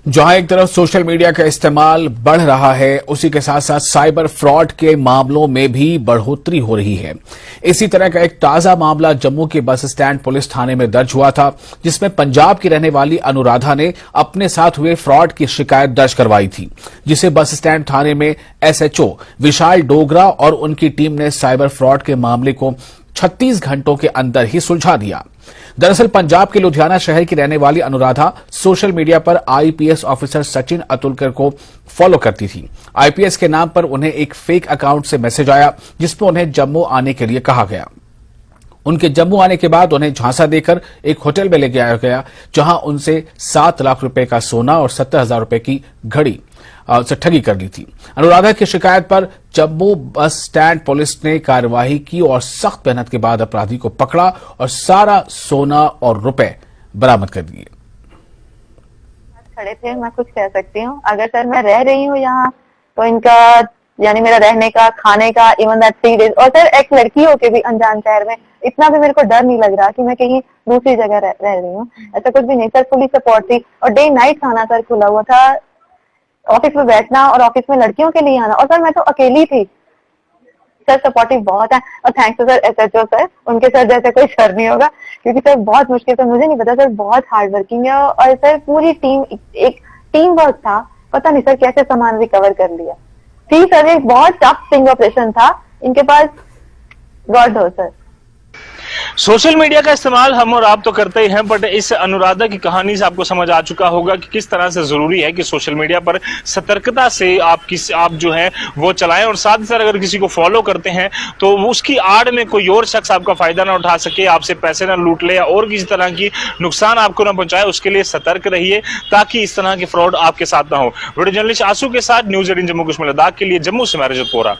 जहां एक तरफ सोशल मीडिया का इस्तेमाल बढ़ रहा है, उसी के साथ साथ साइबर फ्रॉड के मामलों में भी बढ़ोतरी हो रही है। इसी तरह का एक ताजा मामला जम्मू के बस स्टैंड पुलिस थाने में दर्ज हुआ था, जिसमें पंजाब की रहने वाली अनुराधा ने अपने साथ हुए फ्रॉड की शिकायत दर्ज करवाई थी, जिसे बस स्टैंड थाने में एसएचओ विशाल डोगरा और उनकी टीम ने साइबर फ्रॉड के मामले को 36 घंटों के अंदर ही सुलझा दिया। दरअसल पंजाब के लुधियाना शहर की रहने वाली अनुराधा सोशल मीडिया पर आईपीएस ऑफिसर सचिन अतुलकर को फॉलो करती थी। आईपीएस के नाम पर उन्हें एक फेक अकाउंट से मैसेज आया, जिसमें उन्हें जम्मू आने के लिए कहा गया। उनके जम्मू आने के बाद उन्हें झांसा देकर एक होटल में ले जाया गया, जहां उनसे 7 लाख रुपए का सोना और 70,000 रुपए की घड़ी से ठगी कर ली थी। अनुराधा की शिकायत पर जम्मू बस स्टैंड पुलिस ने कार्यवाही की और सख्त मेहनत के बाद अपराधी को पकड़ा और सारा सोना और रुपए बरामद कर दिए। खड़े थे, मैं कुछ कह सकती हूँ। अगर सर मैं रह रही हूँ यहाँ, तो इनका यानी मेरा रहने का, खाने का, इवन दैट 3 डेज, और सर एक लड़की होके भी अनजान शहर में इतना भी मेरे को डर नहीं लग रहा कि मैं कहीं दूसरी जगह रह रही हूँ। ऐसा कुछ भी नहीं सर, फुली सपोर्ट थी और डे नाइट खाना सर खुला हुआ था। ऑफिस में बैठना और ऑफिस में लड़कियों के लिए आना, और सर मैं तो अकेली थी। सर सपोर्टिव बहुत है और thanks to sir SHO sir, उनके सर जैसे कोई सर नहीं होगा, क्योंकि सर बहुत मुश्किल से, मुझे नहीं पता सर, बहुत हार्ड वर्किंग है। और सर पूरी टीम, एक टीम वर्क था, पता नहीं सर कैसे सामान रिकवर कर लिया। थी सर, एक बहुत टफ स्टिंग ऑपरेशन था इनके पास, गॉड हो सर। सोशल मीडिया का इस्तेमाल हम और आप तो करते ही हैं, बट इस अनुराधा की कहानी से आपको समझ आ चुका होगा कि किस तरह से जरूरी है कि सोशल मीडिया पर सतर्कता से आप जो है वो चलाएं, और साथ ही साथ अगर किसी को फॉलो करते हैं तो उसकी आड़ में कोई और शख्स आपका फायदा ना उठा सके, आपसे पैसे ना लूट ले या और किसी तरह की नुकसान आपको ना पहुंचाए, उसके लिए सतर्क रहिए ताकि इस तरह के फ्रॉड आपके साथ ना हो। वीडियो जर्नलिस्ट आंसू के साथ न्यूज़ 18 जम्मू कश्मीर लद्दाख के लिए जम्मू से मैं रजत पोरा।